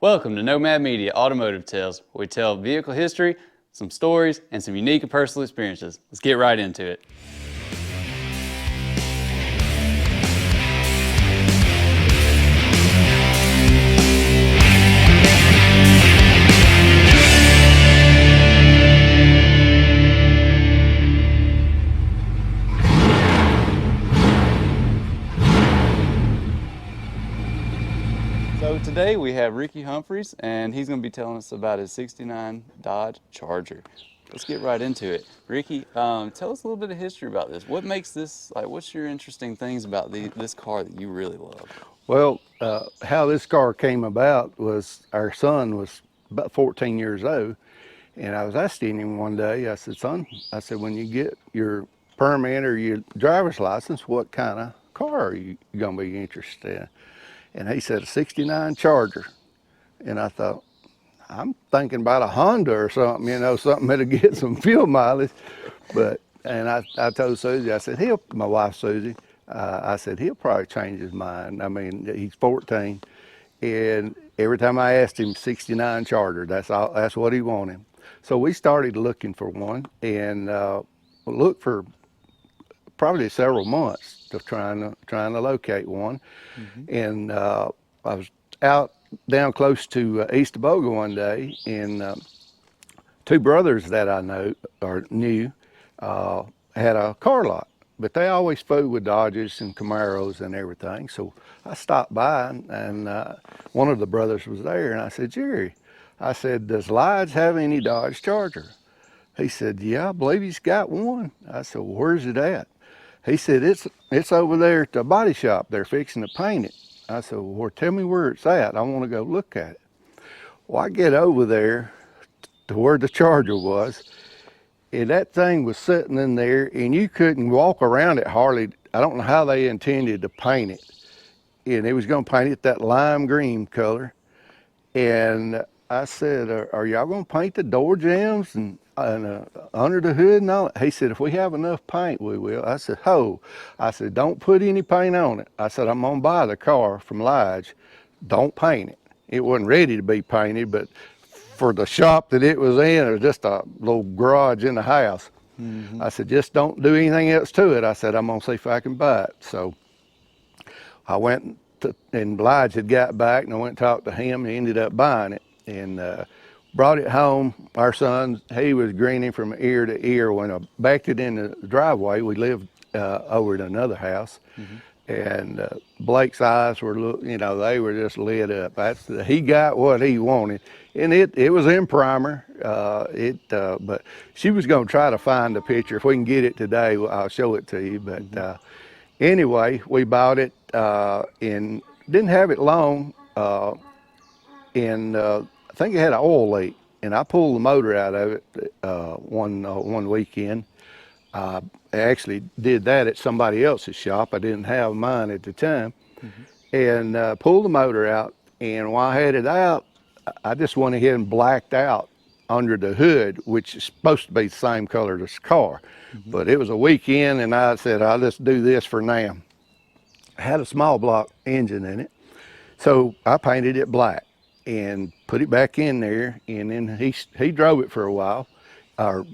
Welcome to Nomad Media Automotive Tales, where we tell vehicle history, some stories, and some unique and personal experiences. Let's get right into it. So today we have Ricky Humphries, and he's going to be telling us about his '69 Dodge Charger. Let's get right into it. Ricky, tell us a little bit of history about this. What makes this, what's your interesting things about this car that you really love? Well, how this car came about was our son was about 14 years old, and I was asking him one day, I said, son, I said, when you get your permit or your driver's license, what kind of car are you going to be interested in? And he said, a '69 Charger. And I thought, I'm thinking about a Honda or something, something that'll get some fuel mileage. And I told Susie, I said, my wife Susie, I said, he'll probably change his mind. I mean, he's 14. And every time I asked him, '69 Charger, that's what he wanted. So we started looking for one and looked for probably several months of trying to locate one. And I was out down close to East Boga one day, and two brothers that I know or knew had a car lot, but they always flew with Dodges and Camaros and everything. So I stopped by, and one of the brothers was there, and I said, Jerry, I said, does Lige have any Dodge Charger? He said, yeah, I believe he's got one. I said, well, where's it at? He said, it's over there at the body shop. They're fixing to paint it. I said, well, tell me where it's at. I want to go look at it. Well, I get over there to where the Charger was, and that thing was sitting in there, and you couldn't walk around it hardly. I don't know how they intended to paint it. And they was going to paint it that lime green color. And I said, are y'all going to paint the door jambs and under the hood and all that? He said, if we have enough paint, we will. I said, I said, don't put any paint on it. I said, I'm going to buy the car from Lige. Don't paint it. It wasn't ready to be painted, but for the shop that it was in, it was just a little garage in the house. I said, just don't do anything else to it. I said, I'm going to see if I can buy it. So I went and Lige had got back, and I went and talked to him, and he ended up buying it and brought it home. Our son, he was grinning from ear to ear when I backed it in the driveway. We lived over at another house, and Blake's eyes were, they were just lit up. He got what he wanted, and it was in primer. But she was going to try to find the picture. If we can get it today, I'll show it to you. But anyway, we bought it and didn't have it long. And I think it had an oil leak, and I pulled the motor out of it one weekend. I actually did that at somebody else's shop. I didn't have mine at the time, and pulled the motor out. And while I had it out, I just went ahead and blacked out under the hood, which is supposed to be the same color as the car. But it was a weekend, and I said, I'll just do this for now. I had a small block engine in it, so I painted it black and put it back in there, and then he drove it for a while. Well,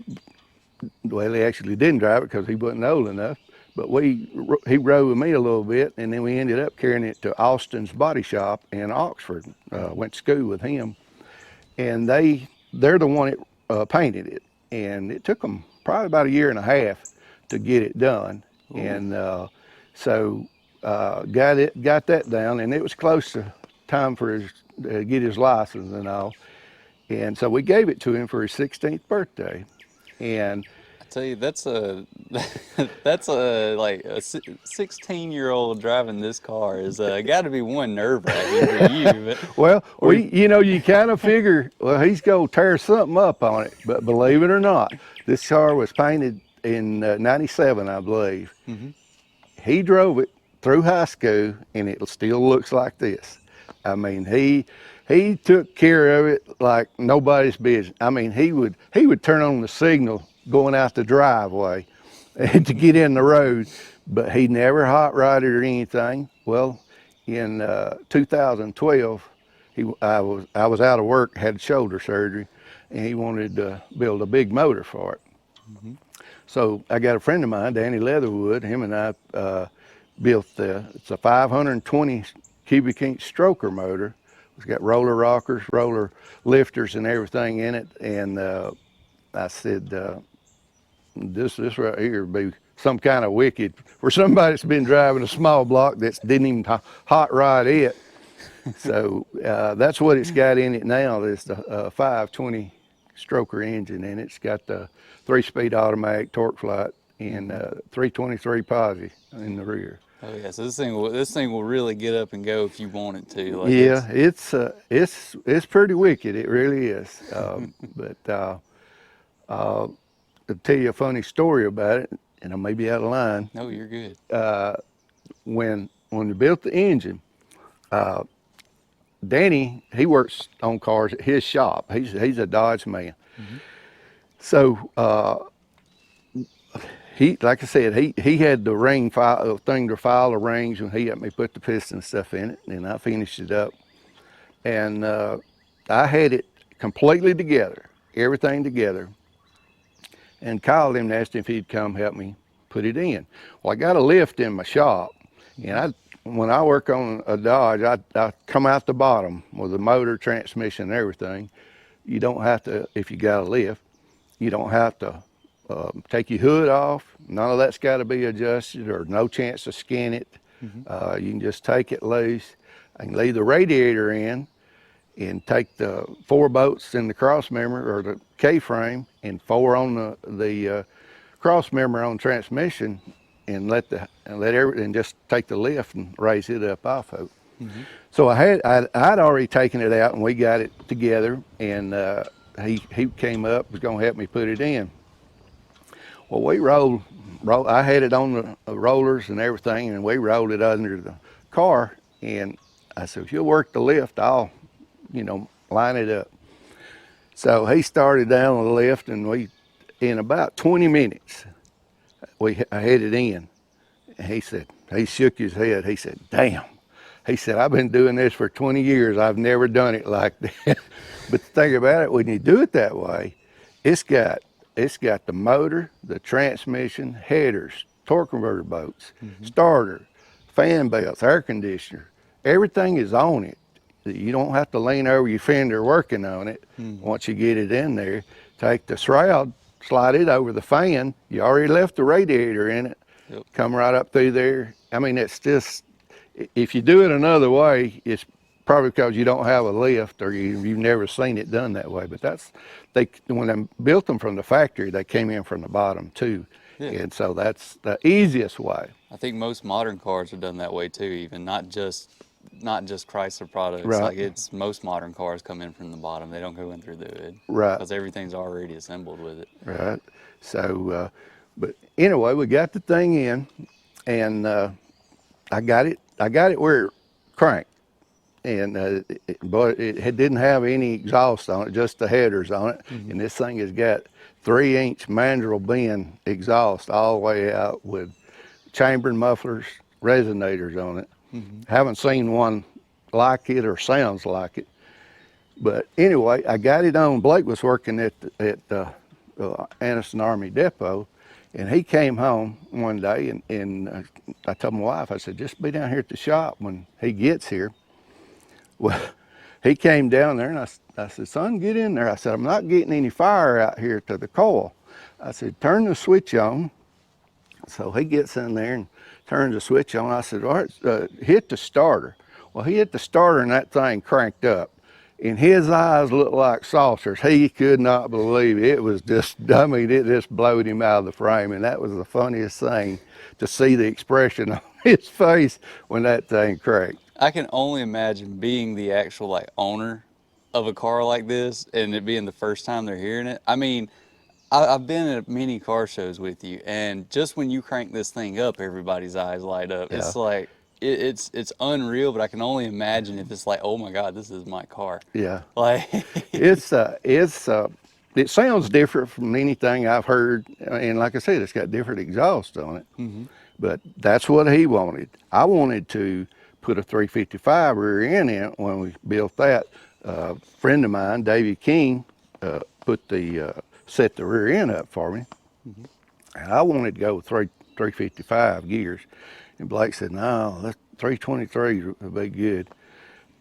he actually didn't drive it because he wasn't old enough, but he rode with me a little bit, and then we ended up carrying it to Austin's body shop in Oxford. Went to school with him, and they're the one that painted it, and it took them probably about a year and a half to get it done. Ooh. And so got that down, and it was close to time for his get his license and all. And so we gave it to him for his 16th birthday. And I tell you, that's a 16-year-old driving this car is got to be one nerve-wracking for you. But, well, you kind of figure, well, he's gonna tear something up on it. But believe it or not, this car was painted in '97, I believe. He drove it through high school, and it still looks like this. I mean, he took care of it like nobody's business. I mean, he would turn on the signal going out the driveway to get in the road, but he never hot rodded or anything. Well, in 2012, I was out of work, had shoulder surgery, and he wanted to build a big motor for it. Hmm. So I got a friend of mine, Danny Leatherwood. Him and I built it's a 520 cubic inch stroker motor. It's got roller rockers, roller lifters, and everything in it. And I said, this right here would be some kind of wicked for somebody that's been driving a small block that didn't even hot rod it. So that's what it's got in it now. It's the 520 stroker engine, and it's got the 3-speed automatic torque flight and Hmm. 323 posi in the rear. Oh yeah, so this thing will really get up and go if you want it to. Like Yeah, it's. it's pretty wicked. It really is. But I'll tell you a funny story about it, and I may be out of line. No, you're good. When we built the engine, Danny, he works on cars at his shop. He's a Dodge man. Hmm. So he, like I said, he had the ring file thing to file the rings, and he helped me put the piston stuff in it, and I finished it up. And I had it completely together, everything together, and called him and asked him if he'd come help me put it in. Well, I got a lift in my shop, and when I work on a Dodge, I come out the bottom with the motor, transmission, and everything. You don't have to, if you got a lift, you don't have to take your hood off. None of that's got to be adjusted or no chance to skin it. Hmm. You can just take it loose. I can leave the radiator in and take the 4 bolts in the cross member or the K-frame and 4 on the cross member on transmission and and just take the lift and raise it up off of it. Hmm. So I'd already taken it out and we got it together, and he came up, was gonna help me put it in. Well, we roll. I had it on the rollers and everything, and we rolled it under the car. And I said, if you'll work the lift, I'll, line it up. So he started down the lift, and in about 20 minutes, I had it in. And he shook his head. He said, damn. He said, I've been doing this for 20 years. I've never done it like that. But the thing about it, when you do it that way, it's got it's got the motor, the transmission, headers, torque converter bolts, Hmm. starter, fan belts, air conditioner. Everything is on it. You don't have to lean over your fender working on it. Hmm. Once you get it in there, take the shroud, slide it over the fan. You already left the radiator in it. Yep. Come right up through there. I mean, it's just, if you do it another way, it's probably because you don't have a lift or you've never seen it done that way. But when I built them from the factory, they came in from the bottom too. Yeah. And so that's the easiest way. I think most modern cars are done that way too. Even not just Chrysler products. Right, Like it's most modern cars come in from the bottom. They don't go in through the hood right, because everything's already assembled with it. right. So, but anyway, we got the thing in, and I got it where it cranked. And but it didn't have any exhaust on it, just the headers on it. Hmm. And this thing has got 3-inch mandrel bend exhaust all the way out with chambered mufflers, resonators on it. Hmm. Haven't seen one like it or sounds like it. But anyway, I got it on. Blake was working at Anniston Army Depot, and he came home one day, and I told my wife, I said, just be down here at the shop when he gets here. Well, he came down there, and I said, son, get in there. I said, I'm not getting any fire out here to the coil. I said, turn the switch on. So he gets in there and turns the switch on. I said, all right, hit the starter. Well, he hit the starter, and that thing cranked up. And his eyes looked like saucers. He could not believe it. It was just, I mean, it just blowed him out of the frame. And that was the funniest thing, to see the expression on his face when that thing cranked. I can only imagine being the actual like owner of a car like this and it being the first time they're hearing it. I mean, I've been at many car shows with you, and just when you crank this thing up, everybody's eyes light up. Yeah, It's like it's unreal, but I can only imagine if it's like, oh my God, this is my car. yeah. Like, It's it sounds different from anything I've heard, and like I said, it's got different exhaust on it. hmm. But that's what he wanted. I wanted to put a 355 rear end in it. When we built that, a friend of mine, Davey King, put the set the rear end up for me. Hmm. And I wanted to go with 355 gears. And Blake said, no, that 323 would be good.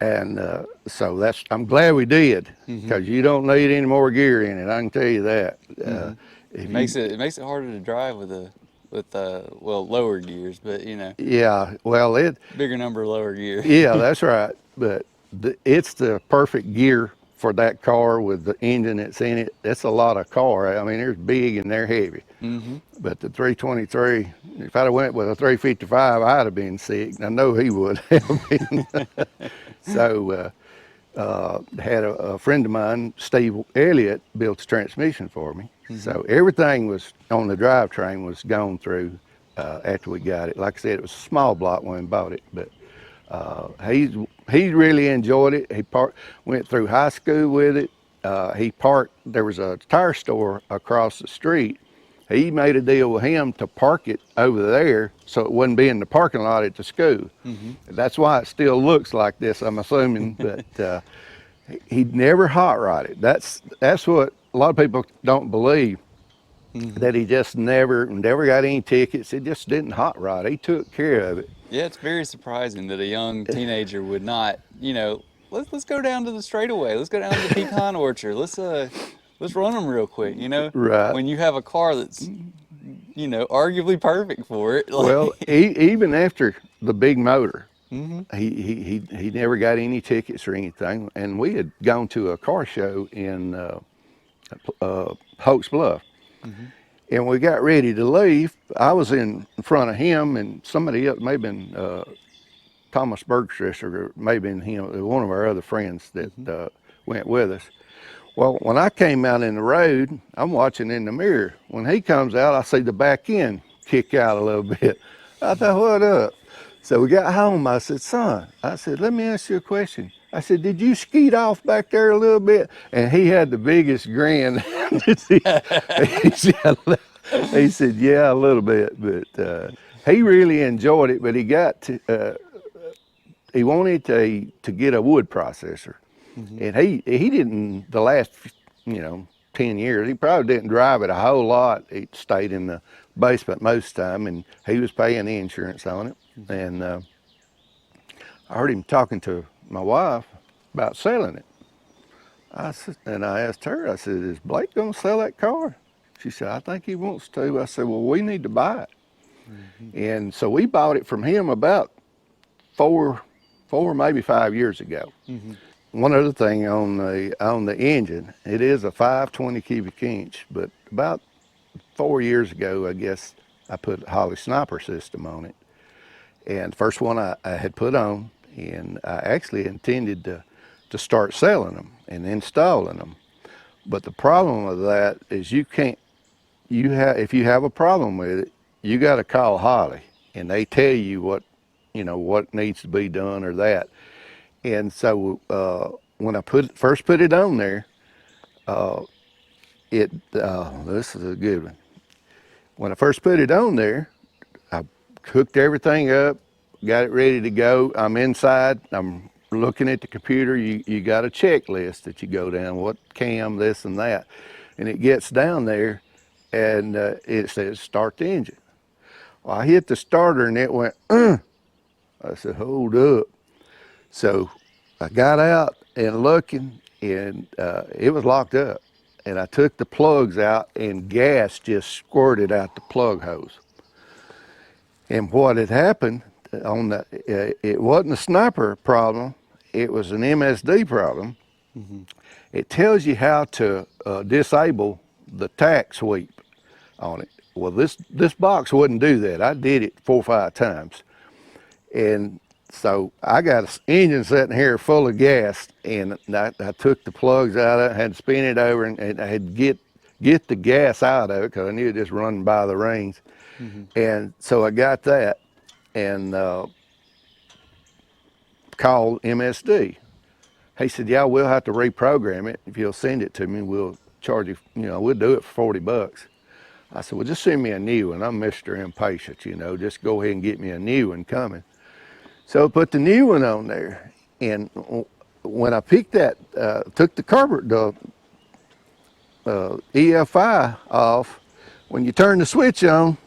And so I'm glad we did, Hmm. because you don't need any more gear in it. I can tell you that. Hmm. If you, It makes it harder to drive with well, lower gears, but yeah, well, bigger number of lower gear. yeah, that's right. But it's the perfect gear for that car with the engine that's in it. That's a lot of car. I mean, they're big and they're heavy. Hmm. But the 323, if I'd have went with a 355, I'd have been sick. I know he would have been. So had a friend of mine, Steve Elliott, built the transmission for me. Hmm. So everything was on the drivetrain was gone through after we got it. Like I said, it was a small block when we bought it, but he really enjoyed it. Went through high school with it. He parked. There was a tire store across the street. He made a deal with him to park it over there so it wouldn't be in the parking lot at the school. Hmm. That's why it still looks like this, I'm assuming. But he'd never hot rod it. That's what a lot of people don't believe, Hmm. that he just never got any tickets. He just didn't hot rod. He took care of it. Yeah, it's very surprising that a young teenager would not, let's go down to the straightaway. Let's go down to the pecan orchard. Let's run them real quick. Right. When you have a car that's, arguably perfect for it. Well, Like, even after the big motor, hmm. he never got any tickets or anything. And we had gone to a car show in Hawks Bluff. Hmm. And we got ready to leave. I was in front of him, and somebody else, may have been Thomas Bergstress, or maybe been him, one of our other friends that Hmm. went with us. Well, when I came out in the road, I'm watching in the mirror. When he comes out, I see the back end kick out a little bit. I thought, what up? So we got home. I said, son, I said, let me ask you a question. I said, did you skeet off back there a little bit? And he had the biggest grin. he, said, he said, yeah, a little bit. But he really enjoyed it. But he wanted to get a wood processor. Hmm. And he didn't, the last, 10 years, he probably didn't drive it a whole lot. He stayed in the basement most of the time, and he was paying the insurance on it. Hmm. And I heard him talking to my wife about selling it. And I asked her, I said, is Blake going to sell that car? She said, I think he wants to. I said, well, we need to buy it. Hmm. And so we bought it from him about four, maybe 5 years ago. Hmm. One other thing on the engine, it is a 520 cubic inch, but about 4 years ago, I guess, I put a Holly Sniper system on it. And the first one I had put on, and I actually intended to start selling them and installing them. But the problem with that is if you have a problem with it, you got to call Holly, and they tell you what needs to be done or that. And so when I first put it on there, this is a good one. When I first put it on there, I hooked everything up, got it ready to go. I'm inside. I'm looking at the computer. You got a checklist that you go down. What cam, this and that, and it gets down there, and it says start the engine. Well, I hit the starter and it went. I said, hold up. So I got out and looking, and it was locked up. And I took the plugs out, and gas just squirted out the plug hose. And what had happened it wasn't a sniper problem, it was an MSD problem. Hmm. It tells you how to disable the tack sweep on it. Well, this box wouldn't do that. I did it 4 or 5 times. And so I got an engine sitting here full of gas, and I took the plugs out of it, had to spin it over, and I had to get the gas out of it because I knew it just running by the rings. Hmm. And so I got that and called MSD. He said, yeah, we'll have to reprogram it. If you'll send it to me, we'll charge you, we'll do it for $40. I said, well, just send me a new one. I'm Mr. Impatient, just go ahead and get me a new one coming. So I put the new one on there, and when I picked that, took the carburetor, the EFI off, when you turn the switch on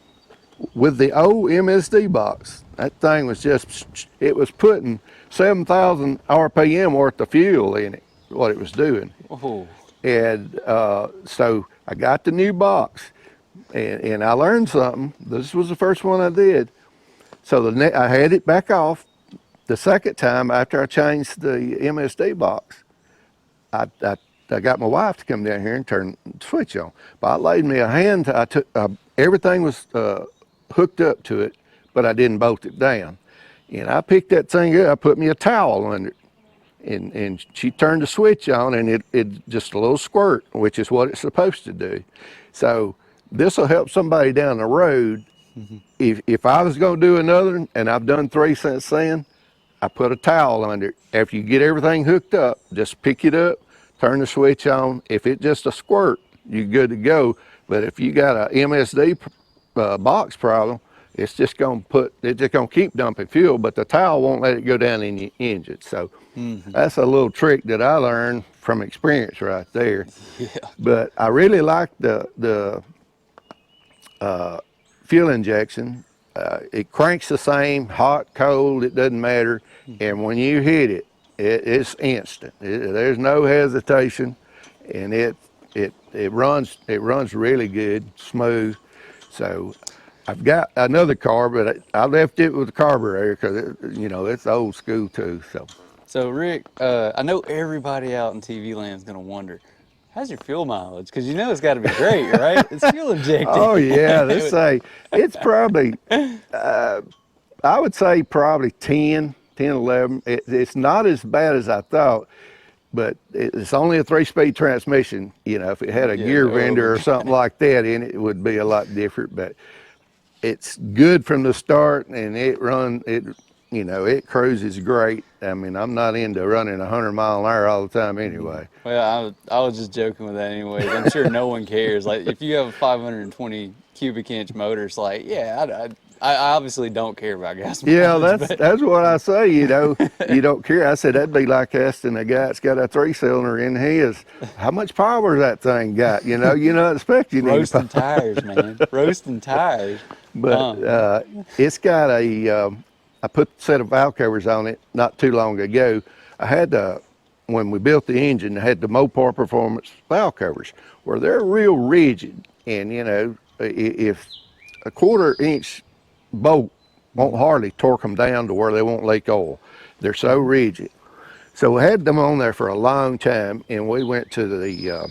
with the old MSD box, that thing was just, it was putting 7,000 RPM worth of fuel in it, what it was doing. Oh, And so I got the new box, and I learned something. This was the first one I did. So I had it back off. The second time after I changed the MSD box, I, I, I got my wife to come down here and turn the switch on. But I laid me a hand, I took, everything was hooked up to it, but I didn't bolt it down. And I picked that thing up, I put me a towel under it, and she turned the switch on, and it just a little squirt, which is what it's supposed to do. So this will help somebody down the road. If I was going to do another one, and I've done 3 since then, I put a towel under it. After you get everything hooked up, just pick it up, turn the switch on. If it's just a squirt, you're good to go. But if you got a MSD box problem, it's just gonna keep dumping fuel, but the towel won't let it go down in your engine. So that's a little trick that I learned from experience right there. yeah. But I really like the fuel injection. It cranks the same, hot, cold, it doesn't matter. And when you hit it, it's instant. There's no hesitation, and it runs really good, smooth. So I've got another car, but I left it with the carburetor because it's old school too. So So Rick, I know everybody out in TV land is gonna wonder, how's your fuel mileage? Because you know it's got to be great, right? It's fuel injected. oh yeah, let's say it's probably I would say probably 10, 11. It's not as bad as I thought, but it's only a 3-speed transmission. If it had a Yeah, gear no. vendor or something like that in it, it would be a lot different. But it's good from the start, and it cruises great. I mean, I'm not into running 100 mile an hour all the time anyway. Well, I was just joking with that anyways. I'm sure no one cares. Like, if you have a 520 cubic inch motor, it's like, yeah, I obviously don't care about gas Yeah, mileage, that's but that's what I say. You don't care. I said that'd be like asking a guy that's got a 3-cylinder in his, how much power that thing got. You're not expecting any power. roasting tires, man, roasting tires. But Um, it's got I put a set of valve covers on it not too long ago. I had when we built the engine, I had the Mopar Performance valve covers, where they're real rigid, and if a 1/4 inch bolt won't hardly torque them down to where they won't leak oil. They're so rigid. So we had them on there for a long time, and we went to the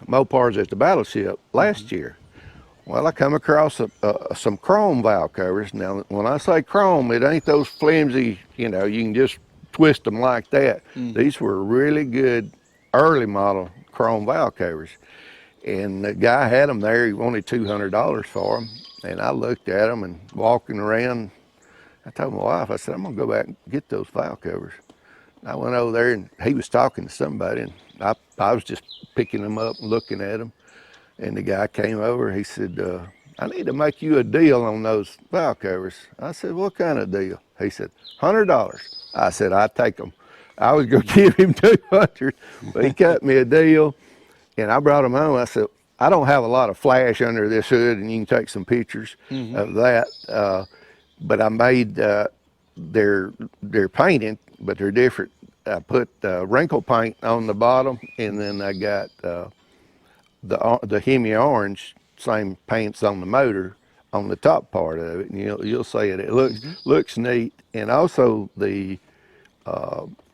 Mopars at the Battleship last year. Well, I come across some chrome valve covers. Now, when I say chrome, it ain't those flimsy, you can just twist them like that. These were really good early model chrome valve covers. And the guy had them there. He wanted $200 for them. And I looked at them and walking around, I told my wife, I said, I'm going to go back and get those valve covers. I went over there, and he was talking to somebody, and I was just picking them up and looking at them. And the guy came over, he said, I need to make you a deal on those valve covers. I said, what kind of deal? He said, $100. I said, I'd take them. I was going to give him 200, but he cut me a deal, and I brought them home. I said, I don't have a lot of flash under this hood, and you can take some pictures of that. But I made, they're painted, but they're different. I put wrinkle paint on the bottom, and then I got the Hemi orange, same paints on the motor on the top part of it, and you'll see it. It looks neat, and also the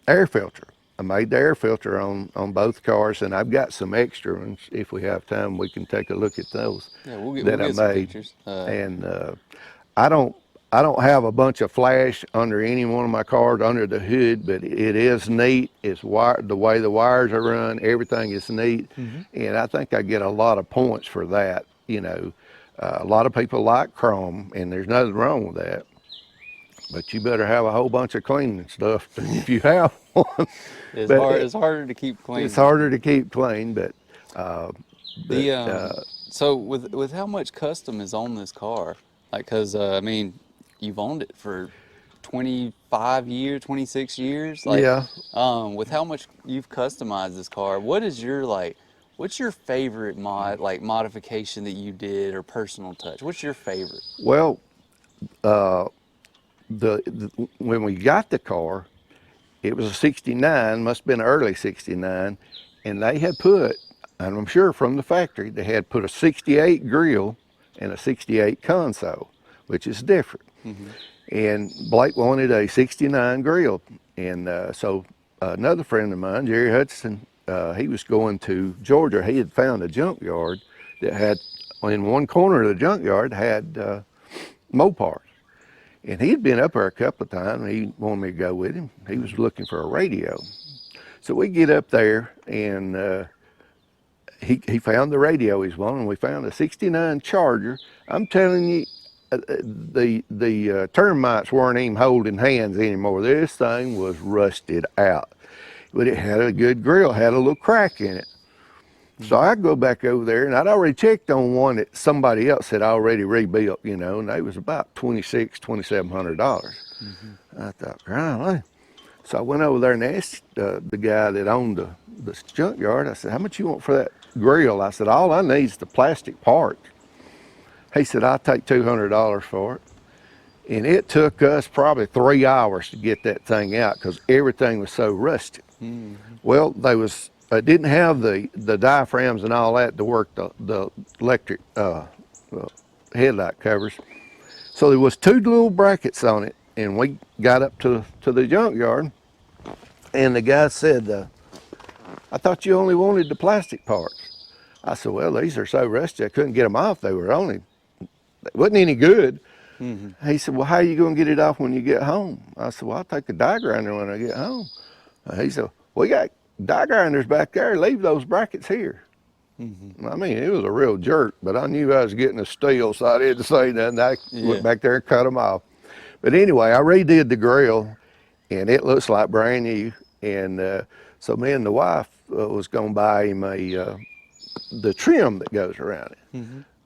air filter. I made the air filter on both cars, and I've got some extra ones. If we have time, we can take a look at those yeah, we'll that I get some made. pictures. And I don't I don't have a bunch of flash under any one of my cars under the hood, but it is neat. It's wired, the way the wires are run, everything is neat, and I think I get a lot of points for that. You know, a lot of people like chrome, and there's nothing wrong with that. But you better have a whole bunch of cleaning stuff if you have one. It's But hard. It's harder to keep clean. it's harder to keep clean, but The but so with how much custom is on this car, like, cause I mean, you've owned it for 25 years, 26 years. Like, Yeah. with how much you've customized this car, what is your like, what's your favorite modification that you did or personal touch? What's your favorite? Well, the when we got the car, it was a '69, must have been early '69, and they had put, and I'm sure from the factory, they had put a '68 grill and a '68 console, which is different. Hmm. And Blake wanted a '69 grill, and so another friend of mine, Jerry Hudson, he was going to Georgia. He had found a junkyard that had, in one corner of the junkyard, had Mopars. And he'd been up there a couple of times, and he wanted me to go with him. He was looking for a radio. So we get up there, and he found the radio he's wanting. We found a '69 Charger. I'm telling you, the termites weren't even holding hands anymore. This thing was rusted out, but it had a good grill, had a little crack in it. So I go back over there, and I'd already checked on one that somebody else had already rebuilt, you know, and they was about $2,700. I thought, golly. So I went over there and asked the guy that owned the junkyard. I said, how much you want for that grill? I said, all I need is the plastic part. He said, I'll take $200 for it. And it took us probably 3 hours to get that thing out because everything was so rusted. Well, didn't have the diaphragms and all that to work the electric headlight covers. So there was two little brackets on it, and we got up to the junkyard, and the guy said, I thought you only wanted the plastic parts. I said, well, these are so rusty I couldn't get them off. They wasn't any good. He said, well, how are you going to get it off when you get home? I said, well, I'll take a die grinder when I get home. He said, we got die grinders back there. Leave those brackets here. I mean, it was a real jerk, but I knew I was getting a steal, so I didn't say nothing. I went back there and cut them off. But anyway, I redid the grill, and it looks like brand new. And so me and the wife was going to buy him the trim that goes around it.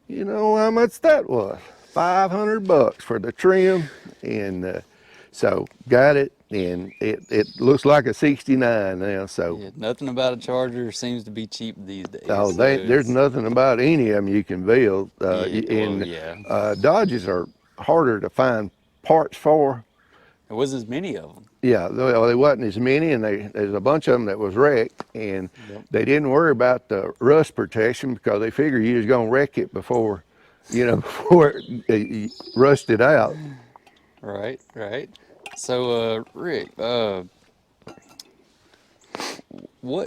You know how much that was? $500 for the trim, and so got it, and it looks like a '69 now. So Yeah, nothing about a Charger seems to be cheap these days. oh, So there's it's, nothing about any of them you can build, well, and yeah. Dodges are harder to find parts for. There wasn't as many of them. Yeah, well, there wasn't as many, and there's a bunch of them that was wrecked, and Yep. they didn't worry about the rust protection because they figured you was gonna wreck it before, before it rusted out. Right, right. So, Rick,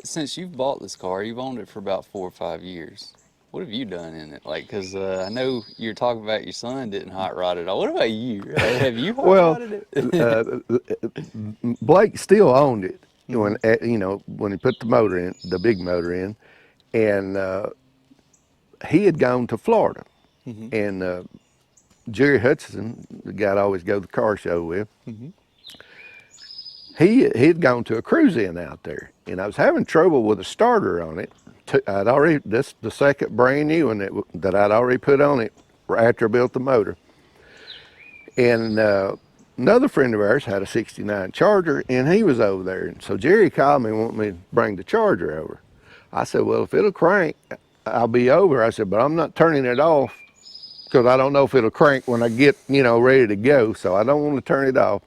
since you've bought this car, you've owned it for about 4 or 5 years. What have you done in it? Like, because I know you're talking about your son didn't hot rod it all. What about you? Have you hot Well, rodded it? Blake still owned it when he put the motor in, the big motor in, and he had gone to Florida, and Jerry Hudson, the guy I always go to the car show with, he'd gone to a cruise-in out there, and I was having trouble with a starter on it. This the second brand new one that I'd already put on it after I built the motor. And another friend of ours had a '69 Charger, and he was over there. And so Jerry called me and wanted me to bring the Charger over. I said, well, if it'll crank, I'll be over. I said, but I'm not turning it off because I don't know if it'll crank when I get, ready to go. So I don't want to turn it off.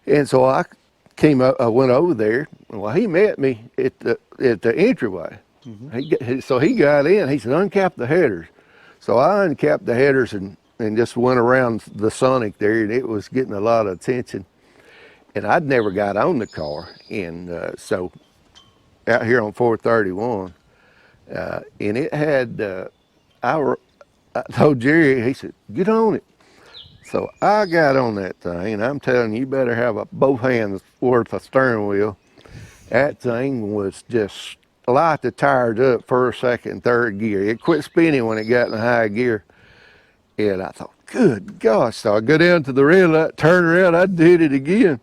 And so I went over there. Well, he met me at the entryway. So he got in. He said, uncap the headers. So I uncapped the headers and just went around the Sonic there, and it was getting a lot of attention. And I'd never got on the car. And so out here on 431, and it had, I told Jerry, he said, get on it. So I got on that thing, and I'm telling you, you better have both hands worth of steering wheel. That thing was just light the tires up first, second, third gear. It quit spinning when it got in high gear. And I thought, good gosh. So I go down to the red light, turn around, I did it again.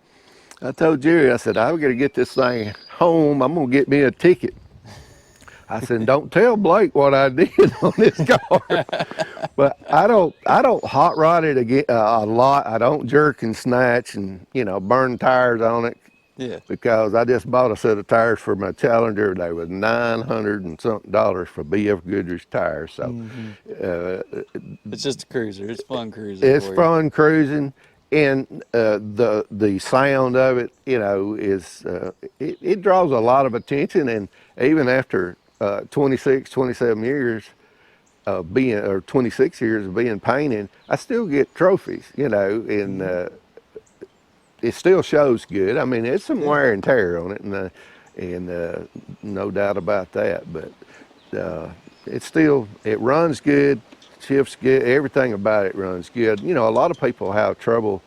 I told Jerry, I said, I've got to get this thing home. I'm going to get me a ticket. I said, don't tell Blake what I did on this car. But I don't hot rod it again, a lot. I don't jerk and snatch and burn tires on it Yeah. because I just bought a set of tires for my Challenger. They was $900 and something for BF Goodrich tires. So Hmm. uh, It's just a cruiser. It's fun cruising it's for you. fun cruising, and the sound of it, is it draws a lot of attention. And even after 26, 27 years of being, or 26 years of being painted, I still get trophies, and Hmm. it still shows good. I mean, it's some Yeah. wear and tear on it, and no doubt about that. But it runs good, shifts good. Everything about it runs good. A lot of people have trouble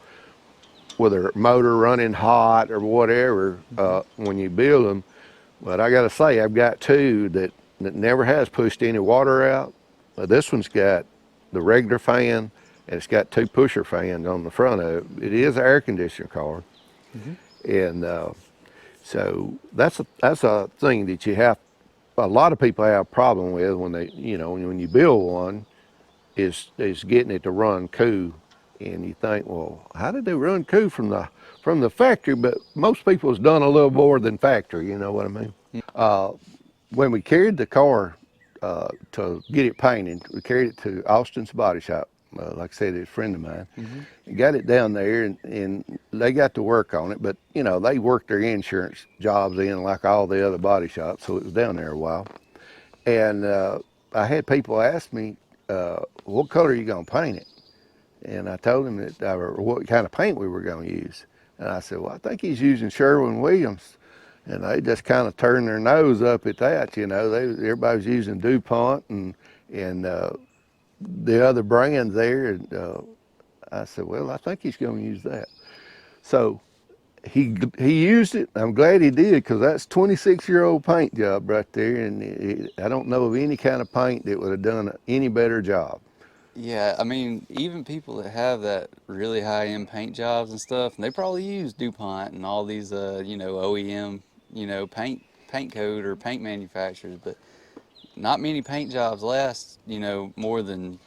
with their motor running hot or whatever Hmm. when you build them. But I got to say, I've got two that never has pushed any water out. This one's got the regular fan, and it's got two pusher fans on the front of it. It is an air conditioner car, Hmm. and so that's a thing that a lot of people have a problem with when they, when you build one, is getting it to run cool. And you think, well, how did they run cool from the factory? But most people's done a little more than factory, you know what I mean? When we carried the car to get it painted, we carried it to Austin's body shop. Like I said, it's a friend of mine. Hmm. Got it down there, and they got to work on it. But they worked their insurance jobs in like all the other body shops, so it was down there a while. And I had people ask me, "What color are you gonna paint it?" And I told them that or what kind of paint we were gonna use. And I said, "Well, I think he's using Sherwin-Williams." And they just kind of turned their nose up at that. Everybody was using DuPont and the other brands there. And I said, well, I think he's going to use that. So he used it. I'm glad he did, because that's 26-year-old paint job right there. And I don't know of any kind of paint that would have done any better job. Yeah, I mean, even people that have that really high-end paint jobs and stuff, and they probably use DuPont and all these, OEM, paint code or paint manufacturers, but not many paint jobs last, more than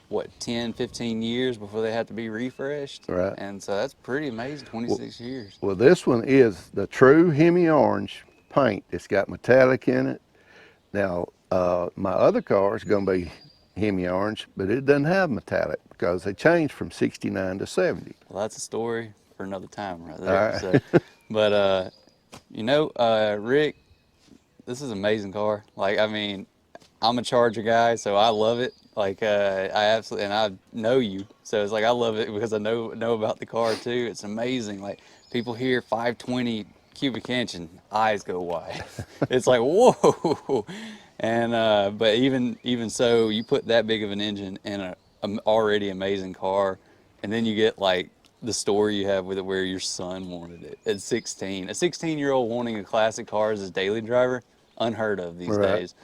what, 10, 15 years before they have to be refreshed. Right. And so that's pretty amazing, Well, 26 years. well, this one is the true Hemi orange paint. It's got metallic in it. Now, my other car is going to be Hemi orange, but it doesn't have metallic because they changed from 69 to 70. Well, that's a story for another time right All there. So, right. but, Rick, this is an amazing car. Like, I mean, I'm a Charger guy, so I love it. Like, I absolutely, and I know you, so it's like I love it because I know about the car too. It's amazing. Like, people hear 520 cubic inch and eyes go wide. It's like whoa. And but even so, you put that big of an engine in a already amazing car, and then you get like the story you have with it where your son wanted it at 16. A 16-year-old wanting a classic car as his daily driver, unheard of these Right. days.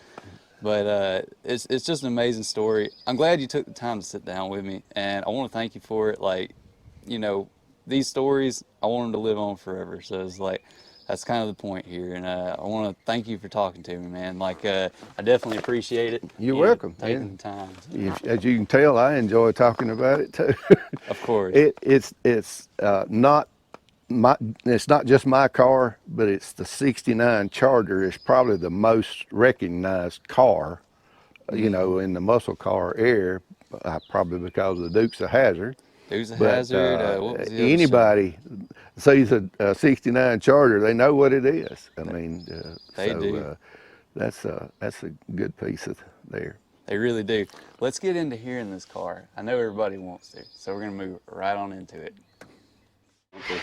But it's just an amazing story. I'm glad you took the time to sit down with me, and I want to thank you for it. Like, you know, these stories, I want them to live on forever. So it's like that's kind of the point here, and I want to thank you for talking to me, man. Like, I definitely appreciate it. You're welcome. Taking the time. As you can tell, I enjoy talking about it too. Of course. It's not just my car, but it's the '69 Charger. It's probably the most recognized car, Hmm. in the muscle car area, probably because of the Dukes of Hazzard. Dukes of But Hazzard. What was the other show? anybody sees a '69 Charger, they know what it is. I mean, They do. that's a good piece of there. They really do. Let's get into hearing this car. I know everybody wants to, so we're gonna move right on into it. Okay.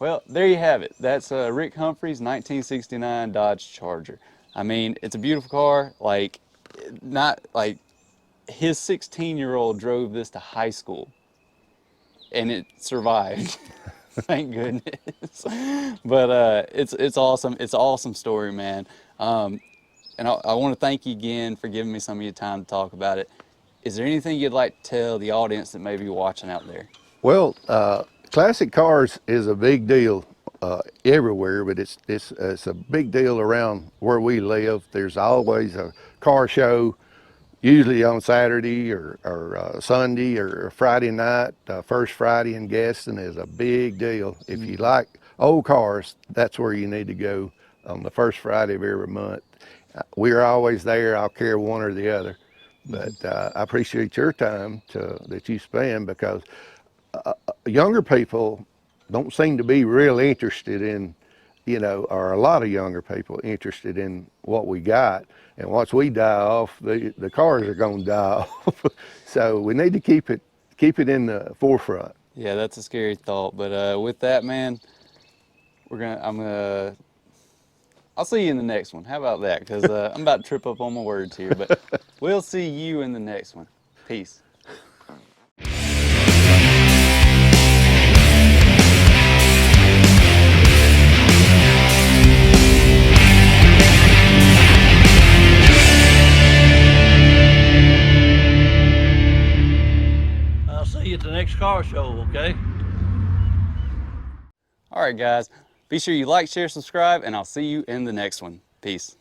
Well, there you have it. That's Rick Humphries' 1969 Dodge Charger. I mean, it's a beautiful car. Like, not like his 16-year-old drove this to high school and it survived. Thank goodness. But it's awesome. It's an awesome story, man. And I want to thank you again for giving me some of your time to talk about it. Is there anything you'd like to tell the audience that may be watching out there? Well, classic cars is a big deal everywhere, but it's a big deal around where we live. There's always a car show, usually on Saturday or Sunday or Friday night. First Friday in Gaston is a big deal. If you like old cars, that's where you need to go on the first Friday of every month. We're always there. I'll care one or the other. But I appreciate your time that you spend, because younger people don't seem to be real interested in, or a lot of younger people interested in what we got. And once we die off, the cars are going to die off. So we need to keep it in the forefront. Yeah, that's a scary thought. But with that, man, I'll see you in the next one. How about that? Because I'm about to trip up on my words here. But we'll see you in the next one. Peace. I'll see you at the next car show, okay? All right, guys. Be sure you like, share, subscribe, and I'll see you in the next one. Peace.